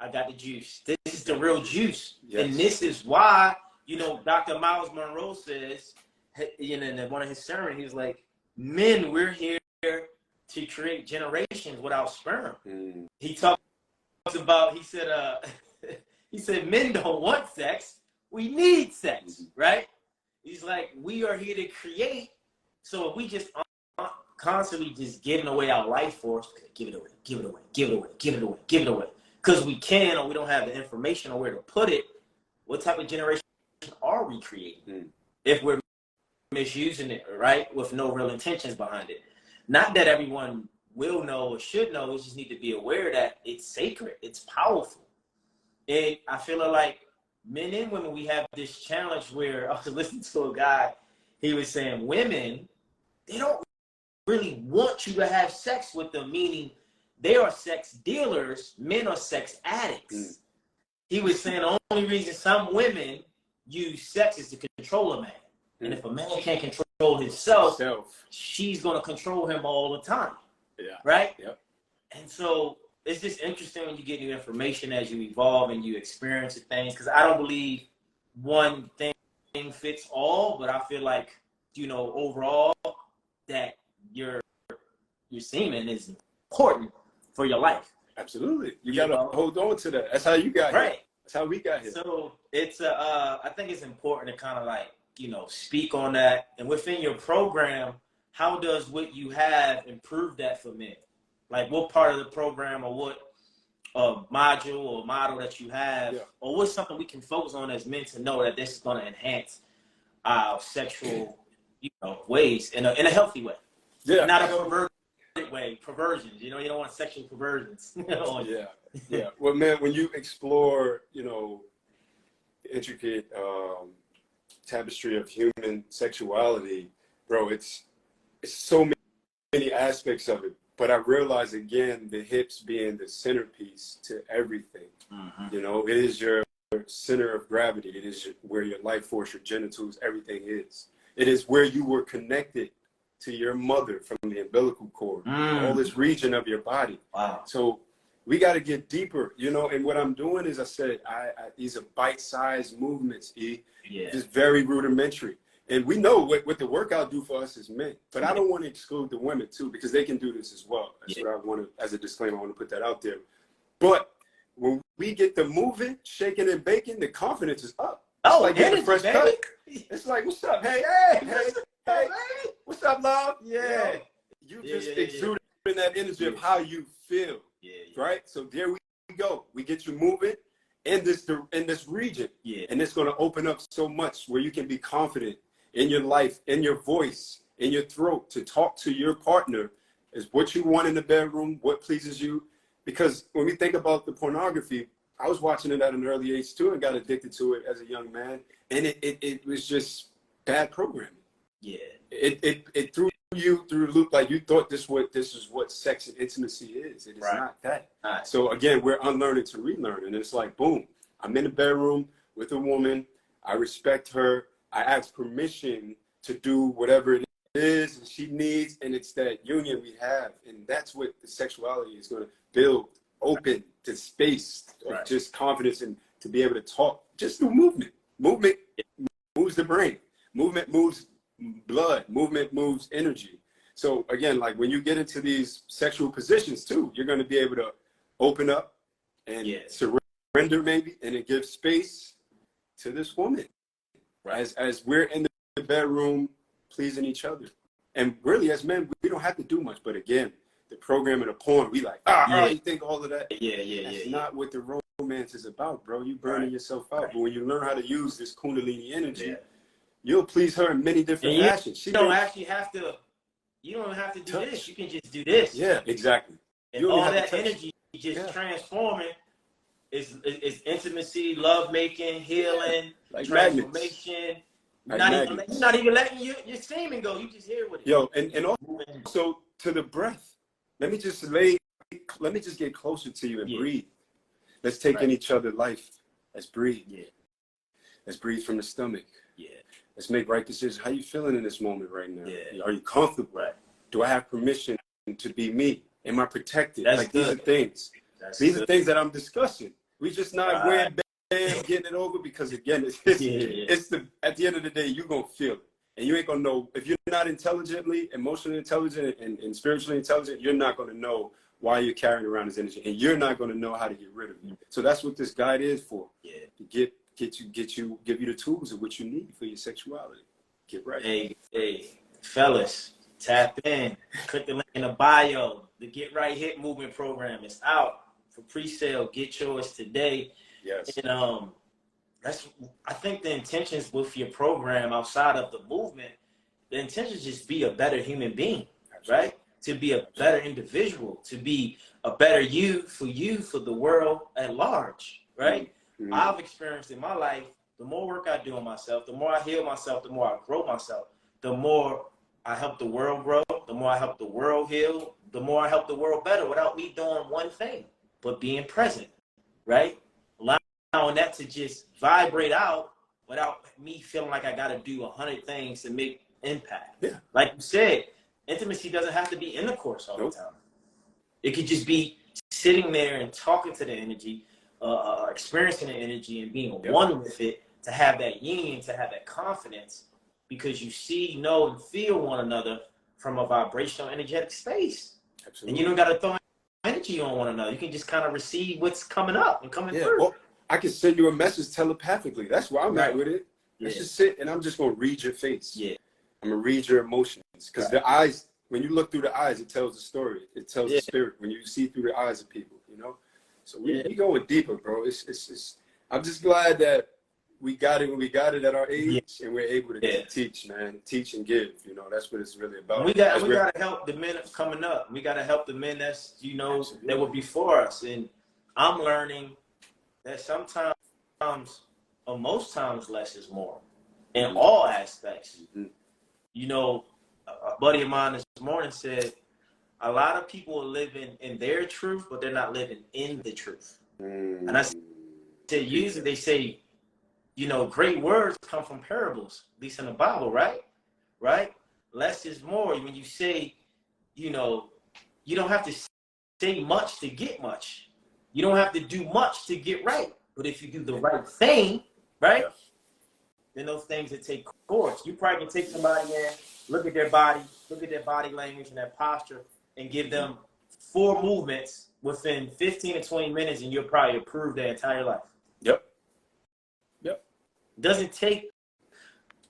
I got the juice. This is the real juice. Yes. And this is why, you know, Dr. Miles Monroe says, you know, in one of his sermons, he was like, men, we're here to create generations without sperm. He talks about, he said, men don't want sex. We need sex, right? He's like, we are here to create. So if we just constantly just giving away our life force. Give it away, give it away, give it away, give it away, give it away. Because we can, or we don't have the information or where to put it. What type of generation are we creating if we're misusing it, right? With no real intentions behind it. Not that everyone will know or should know. We just need to be aware that it's sacred. It's powerful. And I feel like men and women, we have this challenge where I was listening to a guy. He was saying women, they don't really want you to have sex with them, meaning they are sex dealers, men are sex addicts. He was saying the only reason some women use sex is to control a man. And if a man can't control himself, she's going to control him all the time.
Yeah.
Right?
Yep.
And so it's just interesting when you get new information as you evolve and you experience things. Because I don't believe one thing fits all, but I feel like, you know, overall, that your semen is important for your life.
Absolutely. You got to hold on to that. That's how you got here. That's how we got here.
So it's I think it's important to kind of like, you know, speak on that. And within your program, how does what you have improve that for men? Like what part of the program or what module or model that you have, or what's something we can focus on as men to know that this is going to enhance our sexual, you know, ways in a healthy way. Yeah. Not a perverted way, perversions. You know, you don't want sexual perversions.
Yeah. Well, man, when you explore, you know, the intricate tapestry of human sexuality, bro, it's so many aspects of it. But I realize again, the hips being the centerpiece to everything. You know, it is your center of gravity. It is where your life force, your genitals, everything is. It is where you were connected to your mother from the umbilical cord, all this region of your body. Wow. So we got to get deeper, you know, and what I'm doing is I said, these are bite-sized movements, just very rudimentary. And we know what the workout do for us as men, but I don't want to exclude the women too, because they can do this as well. That's what I want to, as a disclaimer, I want to put that out there. But when we get the moving, shaking and baking, the confidence is up. It's like getting a fresh cut. It's like, what's up? Hey, what's up, love? Yeah. You just exuding that energy of how you feel. Right? So there we go. We get you moving in this region. And it's going to open up so much where you can be confident in your life, in your voice, in your throat, to talk to your partner is what you want in the bedroom, what pleases you. Because when we think about the pornography, I was watching it at an early age too and got addicted to it as a young man. And it was just bad programming. It threw you through the loop like you thought this is what sex and intimacy is. It is not that. So again, we're unlearning to relearn. And it's like, boom, I'm in the bedroom with a woman. I respect her. I ask permission to do whatever it is and she needs. And it's that union we have. And that's what the sexuality is going to build, open to space of just confidence and to be able to talk just through movement. Movement moves the brain. Movement moves blood. Movement moves energy. So again, like when you get into these sexual positions too, you're going to be able to open up and surrender maybe, and it gives space to this woman as we're in the bedroom pleasing each other. And really as men, we don't have to do much. But again, the program and the porn, we like, you think all of that? That's not what the romance is about, bro. You burning yourself out. But when you learn how to use this Kundalini energy, you'll please her in many different fashions. You don't actually have to. You don't have to do this. You can just do this. Yeah, exactly.
And all that energy just transforming is intimacy, love making, healing, like transformation. You're not even letting your semen go. You just here with it.
Yo, and also to the breath. Let me just get closer to you and breathe. Let's take in each other's life. Let's breathe. Let's breathe from the stomach. Let's make right decisions. How you feeling in this moment right now? Are you comfortable? Do I have permission to be me? Am I protected? These are things. These are things that I'm discussing. We just not wearing bam, getting it over, because again, it's at the end of the day, you're gonna feel it. And you ain't gonna know if you're not intelligently, emotionally intelligent and spiritually intelligent, you're not gonna know why you're carrying around this energy. And you're not gonna know how to get rid of it. So that's what this guide is for. To give you the tools of what you need for your sexuality. Get right.
Hey, fellas, Tap in. Click the link in the bio. The Get Right Hit Movement program is out for pre-sale. Get yours today.
Yes.
And I think the intentions with your program outside of the movement, the intention is just be a better human being,
Absolutely.
right? To be a better individual, to be a better you, for the world at large, right?
Mm-hmm.
I've experienced in my life, the more work I do on myself, the more I heal myself, the more I grow myself, the more I help the world grow, the more I help the world heal, the more I help the world better without me doing one thing, but being present, right? Allowing that to just vibrate out without me feeling like I got to do 100 things to make impact.
Yeah.
Like you said, intimacy doesn't have to be intercourse all the time. It could just be sitting there and talking to the energy, experiencing the energy and being one with it, to have that union, to have that confidence, because you see, know, and feel one another from a vibrational, energetic space.
Absolutely.
And you don't got to throw energy on one another. You can just kind of receive what's coming up and coming through.
Well, I can send you a message telepathically. That's where I'm at with it. Let's just sit and I'm just going to read your face.
Yeah.
I'm going to read your emotions. Because the eyes, when you look through the eyes, it tells the story. It tells the spirit when you see through the eyes of people, you know? So we going deeper, bro. It's I'm just glad that we got it when we got it at our age, and we're able to teach, man. Teach and give. You know, that's what it's really about.
We got to help the men coming up. We got to help the men that's, you know, that were before us. And I'm learning that sometimes, or most times, less is more in all aspects.
Mm-hmm.
You know, a buddy of mine this morning said, a lot of people are living in their truth, but they're not living in the truth.
Mm-hmm.
And I said, usually they say, you know, great words come from parables, at least in the Bible, right? Right? Less is more. When you say, you know, you don't have to say much to get much. You don't have to do much to get right. But if you do the right thing, right, then those things that take course. You probably can take somebody in, look at their body language and their posture, and give them 4 movements within 15 to 20 minutes, and you'll probably improve their entire life.
Yep.
It doesn't take,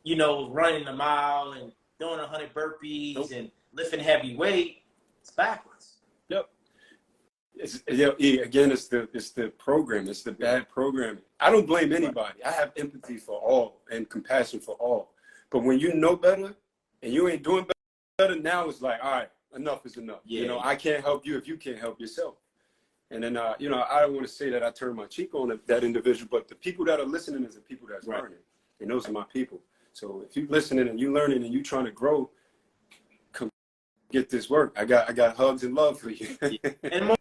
you know, running a mile and doing 100 burpees and lifting heavy weight. It's backwards.
Yep. Again, it's the program. It's the bad programming. I don't blame anybody. I have empathy for all and compassion for all. But when you know better and you ain't doing better, now it's like, all right, enough is enough. You know, I can't help you if you can't help yourself. And then, you know, I don't want to say that I turn my cheek on that individual, but the people that are listening is the people that's learning. And those are my people. So if you're listening and you're learning and you're trying to grow, come get this work. I got hugs and love for you.
And more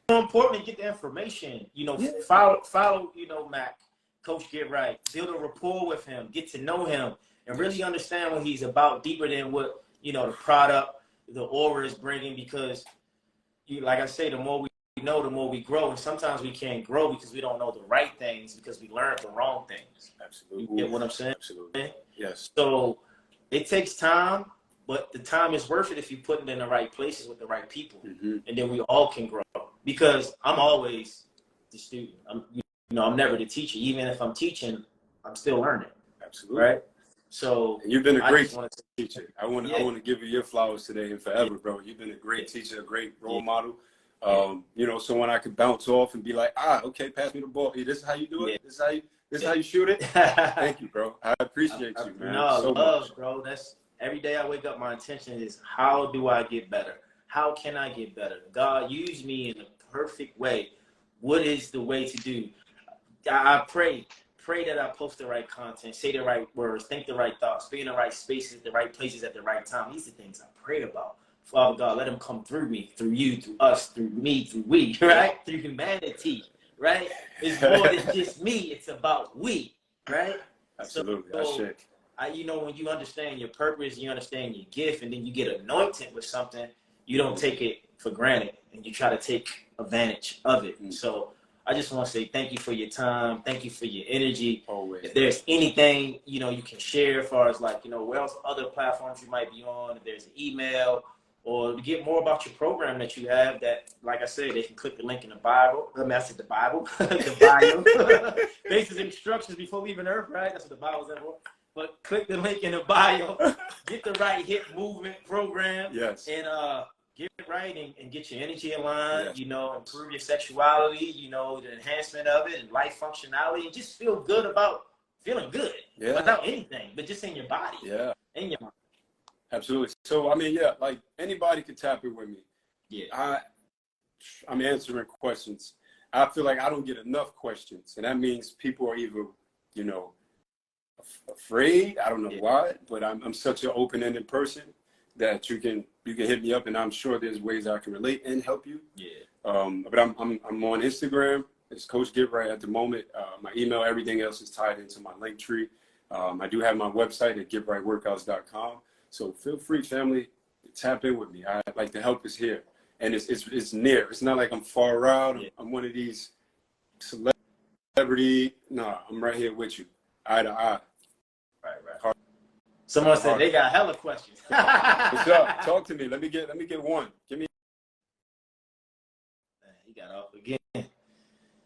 importantly, get the information. You know, follow, you know, Mac, Coach Get Right. Build a rapport with him. Get to know him. And really understand what he's about deeper than what, you know, the product, the aura is bringing. Because, like I say, the more we know, the more we grow. And sometimes we can't grow because we don't know the right things, because we learned the wrong things.
Absolutely.
You get what I'm saying?
Absolutely. Yes.
So it takes time, but the time is worth it if you put it in the right places with the right people.
Mm-hmm.
And then we all can grow. Because I'm always the student. I'm never the teacher. Even if I'm teaching, I'm still learning.
Absolutely.
Right? So
and you've been a great teacher. I want
Yeah.
to give you your flowers today and forever, bro. You've been a great teacher, a great role model. You know, someone I could bounce off and be like, okay, pass me the ball. Hey, this is how you do it. This is how you shoot it. Thank you, bro. I appreciate you, man.
No,
so
love,
much.
bro. That's every day I wake up. My intention is, how do I get better? How can I get better? God, use me in a perfect way. What is the way to do? I pray that I post the right content, say the right words, think the right thoughts, be in the right spaces, the right places at the right time. These are things I pray about. Father God, let them come through me, through you, through us, through me, through we, right? Through humanity, right? It's more than just me. It's about we, right?
Absolutely.
So, you know, when you understand your purpose, you understand your gift, and then you get anointed with something, you don't take it for granted, and you try to take advantage of it. So I just want to say thank you for your time. Thank you for your energy.
Always.
If there's anything, you know, you can share as far as, like, you know, where else other platforms you might be on, if there's an email, or to get more about your program that you have, that, like I said, they can click the link in the Bible. I said the Bible, the bio. Basic instructions before leaving Earth, right? That's what the Bible's there for. but click the link in the bio. Get the right hip movement program.
Yes.
And get it right and get your energy aligned.
Yes.
You know, improve your sexuality. You know, the enhancement of it and life functionality, and just feel good about feeling good without anything, but just in your body.
Yeah.
In your mind.
Absolutely. So I mean, yeah, like anybody could tap in with me.
Yeah.
I'm answering questions. I feel like I don't get enough questions, and that means people are either, you know, afraid. I don't know why, but I'm such an open-ended person that you can hit me up, and I'm sure there's ways I can relate and help you.
Yeah.
But I'm on Instagram. It's Coach GetRight at the moment. My email, everything else is tied into my link tree. I do have my website at getrightworkouts.com. So feel free, family, to tap in with me. I like the help is here, and it's near. It's not like I'm far out. I'm one of these celebrity. Nah, I'm right here with you, eye to eye.
Right. Someone said they got hella questions.
What's up? Talk to me. Let me get one. Give me.
He got off again.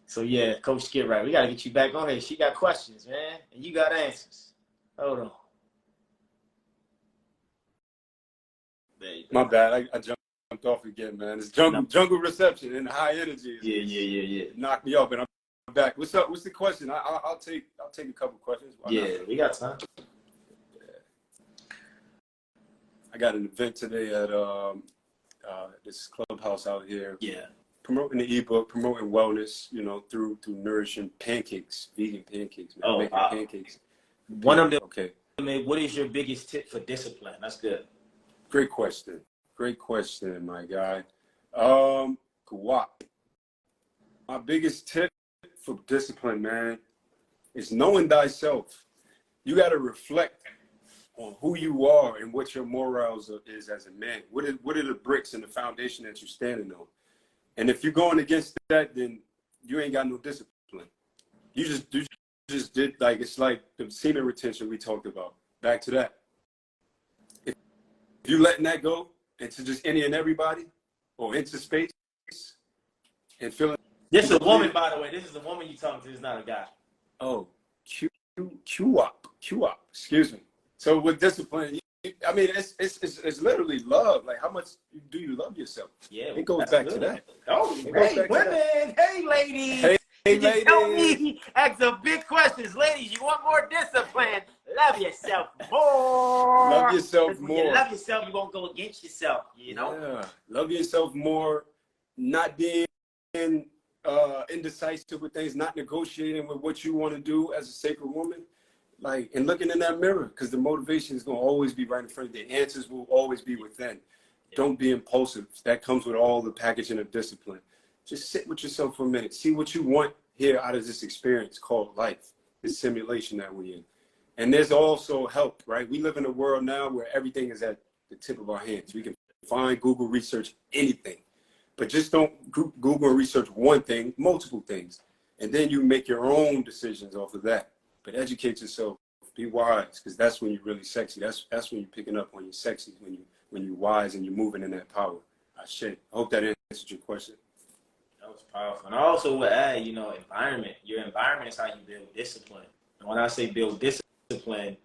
So yeah, Coach GetRight, we gotta get you back on here. She got questions, man, and you got answers. Hold on. There you go.
My bad. I jumped off again, man. It's jungle reception and high energy.
Yeah.
Knock me up, and I'm back. What's up? What's the question? I'll take a couple questions.
We got time.
I got an event today at this clubhouse out here.
Yeah.
Promoting the ebook, promoting wellness, you know, through nourishing pancakes, vegan pancakes, man.
Oh,
making
wow.
pancakes.
One of them.
Okay.
What is your biggest tip for discipline? That's good.
Great question, my guy. Guap. My biggest tip for discipline, man, is knowing thyself. You got to reflect on who you are and what your morals is as a man. What are the bricks and the foundation that you're standing on? And if you're going against that, then you ain't got no discipline. You just did, like, it's like the semen retention we talked about. Back to that. If you letting that go into just any and everybody or into space and feeling.
This is a woman, by the way. This is a woman you talking to. It's not a guy.
Oh, Q-up. Excuse me. So with discipline, I mean, it's literally love. Like, how much do you love yourself?
Yeah,
it goes back to that.
Oh, hey, women, hey, ladies.
Hey, ladies.
Tell me, ask some big questions, ladies. You want more discipline? Love yourself more.
Love yourself more.
When you love yourself, you won't go against yourself. You know.
Yeah, love yourself more. Not being indecisive with things, not negotiating with what you want to do as a sacred woman. Like, and looking in that mirror, because the motivation is going to always be right in front of you. The answers will always be within. Don't be impulsive. That comes with all the packaging of discipline. Just sit with yourself for a minute. See what you want here out of this experience called life, this simulation that we're in. And there's also help, right? We live in a world now where everything is at the tip of our hands. We can find, Google, research anything. But just don't Google and research one thing, multiple things. And then you make your own decisions off of that. But educate yourself, be wise, because that's when you're really sexy. That's when you're picking up on your sexy, when you're wise and you're moving in that power. I hope that answered your question.
That was powerful. And I also would add, you know, environment. Your environment is how you build discipline. And when I say build discipline,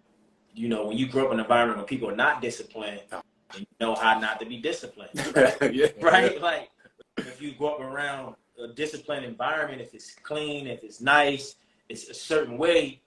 you know, when you grow up in an environment where people are not disciplined, then you know how not to be disciplined.
Yeah,
right?
Yeah.
Like, if you grow up around a disciplined environment, if it's clean, if it's nice, it's a certain way,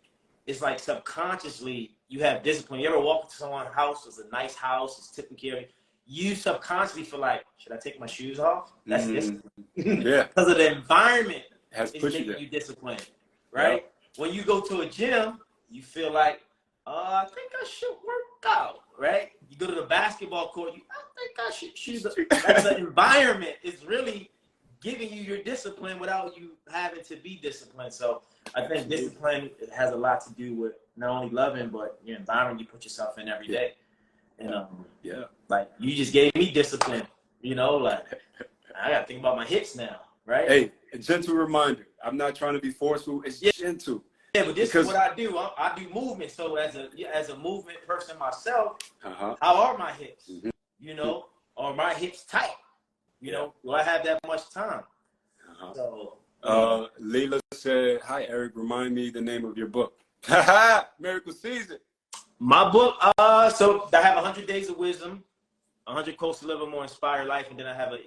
it's like subconsciously you have discipline. You ever walk into someone's house, it's a nice house, it's taken care of. You subconsciously feel like, should I take my shoes off? That's discipline.
Yeah.
Because of the environment
Has
is
pushed
making you disciplined, right? Yep. When you go to a gym, you feel like, I think I should work out, right? You go to the basketball court, I think I should choose. That's the environment is really giving you your discipline without you having to be disciplined. So I think discipline has a lot to do with not only loving, but your environment you put yourself in every day. And like you just gave me discipline, you know, like I got to think about my hips now, right?
Hey, a gentle reminder. I'm not trying to be forceful. It's gentle.
Yeah, but this is what I do. I do movement. So as a movement person myself, how are my hips? You know, are my hips tight? You know, do I have that much time? So,
Leila said, "Hi, Eric. Remind me the name of your book." Miracle Season.
My book, so I have 100 Days of Wisdom, 100 Quotes to Live a More Inspired Life, and then I have a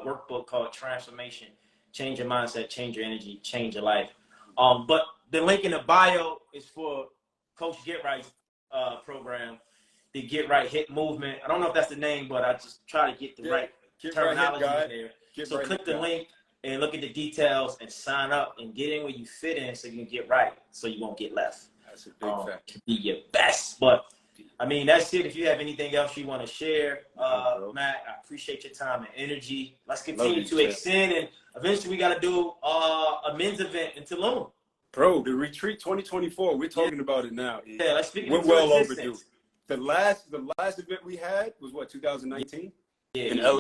workbook called Transformation. Change your mindset, change your energy, change your life. But the link in the bio is for Coach GetRight's program, the Get Right Hit Movement. I don't know if that's the name, but I just try to get the right terminology in there. So click the link and look at the details and sign up and get in where you fit in so you can get right, so you won't get left.
That's a big fact.
To be your best. But I mean, that's it. If you have anything else you want to share, Matt, I appreciate your time and energy. Let's continue to extend, and eventually we got to do a men's event in Tulum.
Bro, the retreat 2024, we're talking about it now.
Yeah, let's speak.
We're well overdue. The last event we had was what, 2019?
Yeah.
In LA?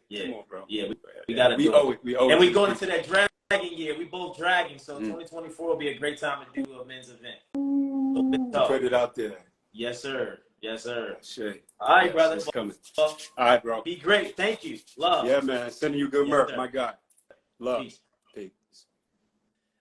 Yeah. Come on, bro.
Yeah, we got to do it.
We owe it.
And we're going into that dragon year. We both dragging, so 2024 will be a great time to do a men's event. So
put it out there.
Yes, sir. Yes, sir.
Shit.
All right, brother.
It's coming. All right, bro.
Be great. Thank you. Love.
Yeah, man. Sending you good mirth, my guy. Love.
Peace.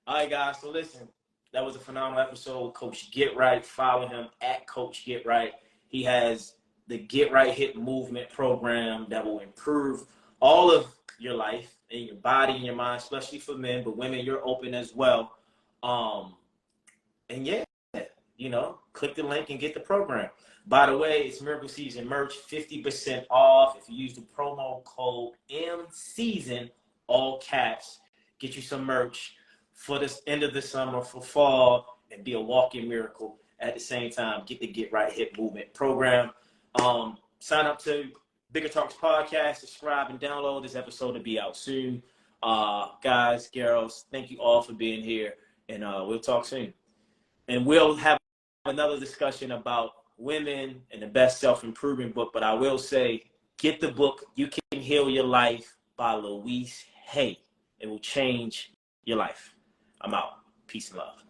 All right, guys. So listen, that was a phenomenal episode with Coach GetRight. Follow him at Coach GetRight. He has the Get Right Hit Movement program that will improve all of your life and your body and your mind, especially for men, but women, you're open as well. And yeah, you know, click the link and get the program. By the way, it's Miracle Season merch, 50% off. If you use the promo code MSEASON, all caps, get you some merch for this end of the summer, for fall, and be a walking miracle at the same time. Get the Get Right Hit Movement program. Sign up to Bigger Talks podcast, subscribe and download. This episode to be out soon. Guys, girls, thank you all for being here, and we'll talk soon. And we'll have another discussion about women and the best self-improvement book, but I will say, get the book, You Can Heal Your Life by Louise Hay. It will change your life. I'm out. Peace and love.